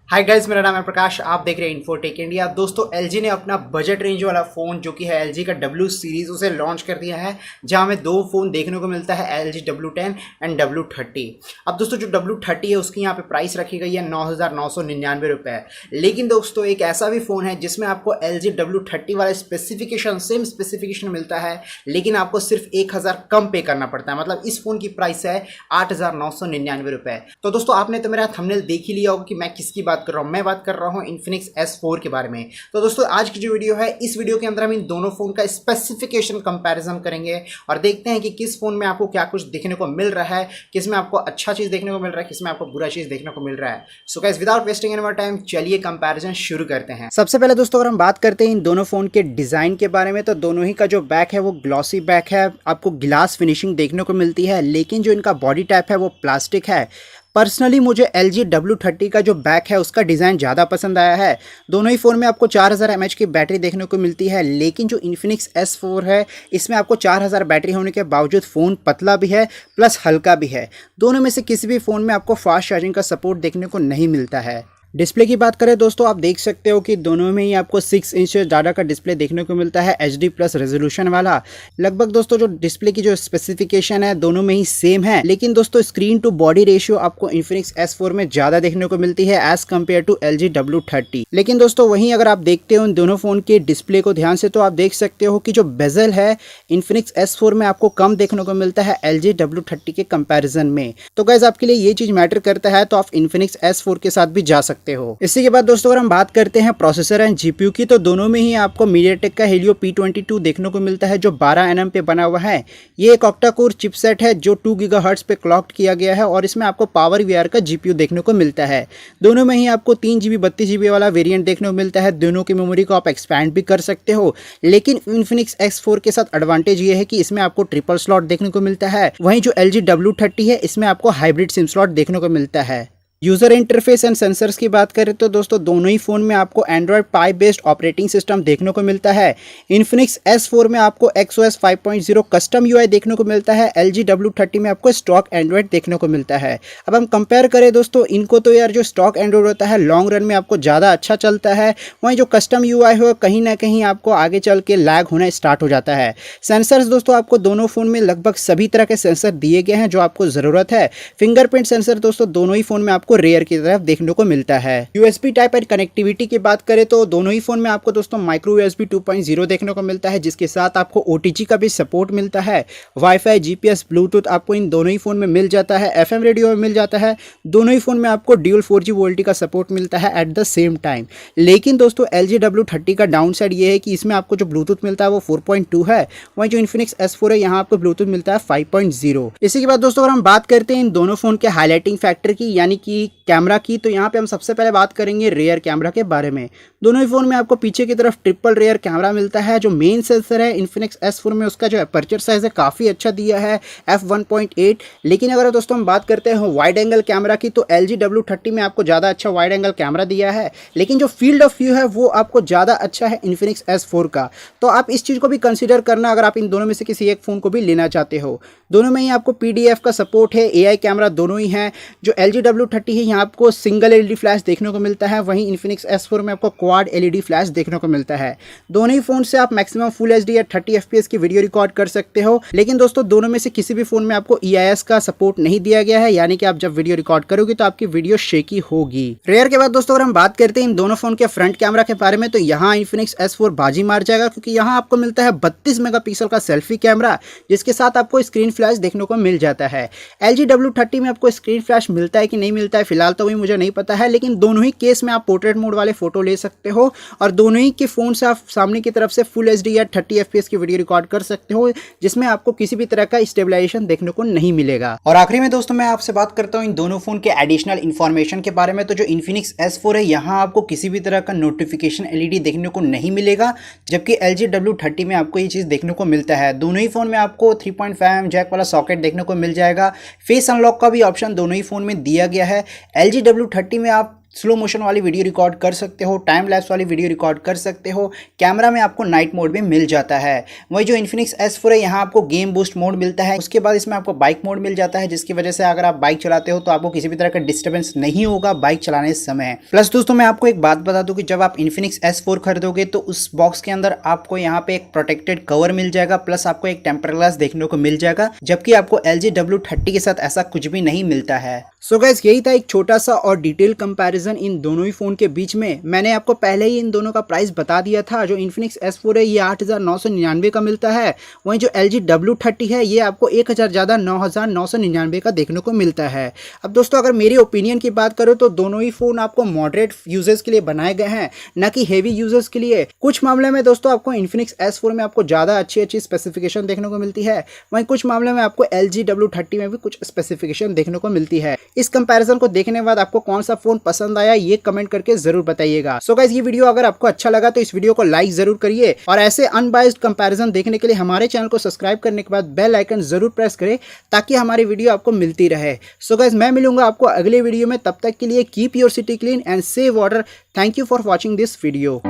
Hi guys, मेरा नाम है प्रकाश। आप देख रहे हैं इन्फोटेक इंडिया। दोस्तों, एलजी ने अपना बजट रेंज वाला फ़ोन जो कि है एलजी का W सीरीज़ उसे लॉन्च कर दिया है, जहां हमें दो फ़ोन देखने को मिलता है, एलजी W10 एंड W30। अब दोस्तों, जो W30 है उसकी यहाँ पे प्राइस रखी गई है 9,999 रुपये। लेकिन दोस्तों, एक ऐसा भी फ़ोन है जिसमें आपको एलजी W30 वाला स्पेसिफिकेशन सेम स्पेसिफिकेशन मिलता है, लेकिन आपको सिर्फ 1,000 कम पे करना पड़ता है। मतलब इस फ़ोन की प्राइस है 8,999 रुपये। तो दोस्तों, आपने तो मेरा थंबनेल देख ही लिया होगा कि मैं किसकी बात कर रहा हूं। मैं बात कर रहा हूं इन्फिनिक्स S4 के बारे में। तो दोस्तों, आज की जो वीडियो है, इस वीडियो के अंदर हम इन दोनों फोन का स्पेसिफिकेशन कंपैरिजन करेंगे और देखते हैं कि किस फोन में आपको क्या कुछ देखने को मिल रहा है, किस में आपको अच्छा चीज देखने को मिल रहा है, किस में आपको बुरा चीज देखने को मिल रहा है। So guys, without wasting any more time, चलिए कंपैरिजन शुरू करते हैं। सबसे पहले दोस्तों, अगर हम बात करते हैं इन दोनों फोन के डिजाइन के बारे में, तो दोनों ही का जो बैक है वो ग्लॉसी बैक है, आपको ग्लास फिनिशिंग देखने को मिलती है, लेकिन जो इनका बॉडी टाइप है वो प्लास्टिक है। पर्सनली मुझे LG W30 का जो बैक है उसका डिज़ाइन ज़्यादा पसंद आया है। दोनों ही फ़ोन में आपको 4000 mAh की बैटरी देखने को मिलती है, लेकिन जो Infinix S4 है इसमें आपको 4000 बैटरी होने के बावजूद फ़ोन पतला भी है प्लस हल्का भी है। दोनों में से किसी भी फ़ोन में आपको फास्ट चार्जिंग का सपोर्ट देखने को नहीं मिलता है। डिस्प्ले की बात करें दोस्तों, आप देख सकते हो कि दोनों में ही आपको 6 इंच से ज़्यादा का डिस्प्ले देखने को मिलता है, HD प्लस रेजोल्यूशन वाला। लगभग दोस्तों, जो डिस्प्ले की जो स्पेसिफिकेशन है दोनों में ही सेम है, लेकिन दोस्तों स्क्रीन टू बॉडी रेशियो आपको Infinix S4 में ज़्यादा देखने को मिलती है as compare to LG W30। लेकिन दोस्तों, वहीं अगर आप देखते हो इन दोनों फ़ोन के डिस्प्ले को ध्यान से, तो आप देख सकते हो कि जो बेजल है Infinix S4 में आपको कम देखने को मिलता है LG W30 के कंपेरिजन में। तो गाइस, आपके लिए ये चीज़ मैटर करता है तो आप Infinix S4 के साथ भी जा सकते हो। इसी के बाद दोस्तों, अगर हम बात करते हैं प्रोसेसर एंड जीपीयू की, तो दोनों में ही आपको मीडियाटेक का हेलियो P22 देखने को मिलता है, जो 12 nm पे बना हुआ है। ये एक ऑक्टा कोर चिपसेट है जो 2 GHz पे क्लॉक्ड किया गया है और इसमें आपको पावर वीआर का जीपीयू देखने को मिलता है। दोनों में ही आपको 3GB 32GB वाला वेरिएंट देखने को मिलता है। दोनों की मेमोरी को आप एक्सपैंड भी कर सकते हो, लेकिन Infinix S4 के साथ एडवांटेज ये है कि इसमें आपको ट्रिपल स्लॉट देखने को मिलता है। वहीं जो LG W30 है इसमें आपको हाइब्रिड सिम स्लॉट देखने को मिलता है। यूज़र इंटरफेस एंड सेंसर्स की बात करें तो दोस्तों, दोनों ही फ़ोन में आपको एंड्रॉयड पाई बेस्ड ऑपरेटिंग सिस्टम देखने को मिलता है। Infinix S4 में आपको XOS 5.0 कस्टम UI देखने को मिलता है, LG W30 में आपको स्टॉक एंड्रॉयड देखने को मिलता है। अब हम कंपेयर करें दोस्तों इनको, तो यार जो स्टॉक एंड्रॉयड होता है लॉन्ग रन में आपको ज़्यादा अच्छा चलता है, वहीं जो कस्टम UI हो कहीं ना कहीं आपको आगे चल के लैग होना स्टार्ट हो जाता है। सेंसर्स दोस्तों, आपको दोनों फ़ोन में लगभग सभी तरह के सेंसर दिए गए हैं जो आपको ज़रूरत है। फिंगरप्रिंट सेंसर दोस्तों दोनों ही फ़ोन में आपको रेयर की तरफ देखने को मिलता है। USB टाइप एंड कनेक्टिविटी की बात करें तो दोनों ही फोन में आपको दोस्तों माइक्रो USB 2.0 देखने को मिलता है, जिसके साथ आपको OTG का भी सपोर्ट मिलता है। वाईफाई, GPS, ब्लूटूथ आपको इन दोनों ही फोन में मिल जाता है। FM रेडियो में मिल जाता है। दोनों ही फोन में आपको ड्यूल 4G वोल्टी का सपोर्ट मिलता है एट द सेम टाइम। लेकिन दोस्तों, LG W30 का डाउन साइड ये है कि इसमें आपको जो ब्लूटूथ मिलता है वो 4.2 है, वहीं जो Infinix S4 है यहाँ आपको ब्लूटूथ मिलता है 5.0। इसी के बाद दोस्तों, अगर हम बात करते हैं इन दोनों फोन के हाईलाइटिंग फैक्टर की, यानी कि कैमरा की, तो यहाँ पे हम सबसे पहले बात करेंगे रेयर कैमरा के बारे में। दोनों ही फोन में आपको पीछे की तरफ ट्रिपल रेयर कैमरा मिलता है। जो मेन सेंसर है Infinix S4 में उसका जो अपर्चर साइज है काफ़ी अच्छा दिया है, f1.8। लेकिन अगर दोस्तों हम बात करते हैं वाइड एंगल कैमरा की, तो LG W30 में आपको ज़्यादा अच्छा वाइड एंगल कैमरा दिया है, लेकिन जो फील्ड ऑफ व्यू है वो आपको ज़्यादा अच्छा है Infinix S4 का। तो आप इस चीज़ को भी कंसिडर करना अगर आप इन दोनों में से किसी एक फ़ोन को भी लेना चाहते हो। दोनों में ही आपको PDF का सपोर्ट है, AI कैमरा दोनों ही हैं। जो LG W30 है यहाँ आपको सिंगल LED फ्लैश देखने को मिलता है, वहीं Infinix S4 में आपको क्वाड LED फ्लैश देखने को मिलता है। दोनों ही फोन से आप मैक्सिमम फुल HD या 30 FPS की वीडियो रिकॉर्ड कर सकते हो, लेकिन दोस्तों दोनों में से किसी भी फोन में आपको EIS का सपोर्ट नहीं दिया गया है, यानी कि आप जब वीडियो रिकॉर्ड करोगे तो आपकी वीडियो शेकी होगी। रेयर के बाद दोस्तों, अगर हम बात करते हैं इन दोनों फोन के फ्रंट कैमरा के बारे में, तो यहाँ Infinix S4 बाजी मार जाएगा, क्योंकि यहाँ आपको मिलता है 32 मेगापिक्सल का सेल्फी कैमरा, जिसके साथ आपको स्क्रीन फ्लैश देखने को मिल जाता है। LG W30 में आपको स्क्रीन फ्लैश मिलता है कि नहीं मिलता है फिलहाल तो वही मुझे नहीं पता है, लेकिन दोनों ही केस में आप पोर्ट्रेट मोड वाले फोटो ले सकते हो और दोनों ही के फोन से आप सामने की तरफ से फुल HD या 30 FPS की वीडियो रिकॉर्ड कर सकते हो, जिसमें आपको किसी भी तरह का स्टेबलाइजेशन देखने को नहीं मिलेगा। और आखिरी में दोस्तों, मैं आपसे बात करता हूं इन दोनों फोन के एडिशनल इन्फॉर्मेशन के बारे में। तो जो Infinix S4 है यहाँ आपको किसी भी तरह का नोटिफिकेशन LED देखने को नहीं मिलेगा, जबकि LG W30 में आपको ये चीज़ देखने को मिलता है। दोनों ही फोन में आपको 3.5mm जैक वाला सॉकेट देखने को मिल जाएगा। फेस अनलॉक का भी ऑप्शन दोनों ही फोन में दिया गया है। LG W30 में आप स्लो मोशन वाली वीडियो रिकॉर्ड कर सकते हो, टाइम लैप्स वाली वीडियो रिकॉर्ड कर सकते हो। कैमरा में आपको नाइट मोड भी मिल जाता है। वही जो इन्फिनिक्स S4 है, यहाँ आपको गेम बूस्ट मोड मिलता है। उसके बाद इसमें आपको बाइक मोड मिल जाता है, जिसकी वजह से अगर आप बाइक चलाते हो तो आपको किसी भी तरह का डिस्टर्बेंस नहीं होगा बाइक चलाने समय। प्लस दोस्तों मैं आपको एक बात बता दूं कि जब आप इन्फिनिक्स S4 खरीदोगे तो उस बॉक्स के अंदर आपको यहाँ पे एक प्रोटेक्टेड कवर मिल जाएगा, प्लस आपको एक टेम्पर ग्लास देखने को मिल जाएगा, जबकि आपको LG W30 के साथ ऐसा कुछ भी नहीं मिलता है। सो गाइस यही था एक छोटा सा और डिटेल कंपैरिजन इन दोनों ही फोन के बीच में। मैंने आपको पहले ही इन दोनों का प्राइस बता दिया था। जो इन्फिनिक्स S4 है ये 8,999 का मिलता है, वहीं जो LG W30 है ये आपको 1,000 ज़्यादा 9,999 का देखने को मिलता है। अब दोस्तों अगर मेरी ओपिनियन की बात करो तो दोनों ही फ़ोन आपको मॉडरेट यूजर्स के लिए बनाए गए हैं, ना कि हेवी यूजर्स के लिए। कुछ मामले में दोस्तों आपको इन्फिनिक्स S4 में आपको ज़्यादा अच्छी स्पेसिफिकेशन देखने को मिलती है, वहीं कुछ मामले में आपको LG W30 में भी कुछ स्पेसिफिकेशन देखने को मिलती है। इस कंपैरिजन को देखने के बाद आपको कौन सा फोन पसंद आया ये कमेंट करके जरूर बताइएगा। सो गाइस ये वीडियो अगर आपको अच्छा लगा तो इस वीडियो को लाइक जरूर करिए, और ऐसे अनबाइस्ड कंपैरिजन देखने के लिए हमारे चैनल को सब्सक्राइब करने के बाद बेल आइकन जरूर प्रेस करें ताकि हमारी वीडियो आपको मिलती रहे। सो गाइस मैं मिलूंगा आपको अगले वीडियो में, तब तक के लिए keep your city clean and save water. Thank you for watching this video.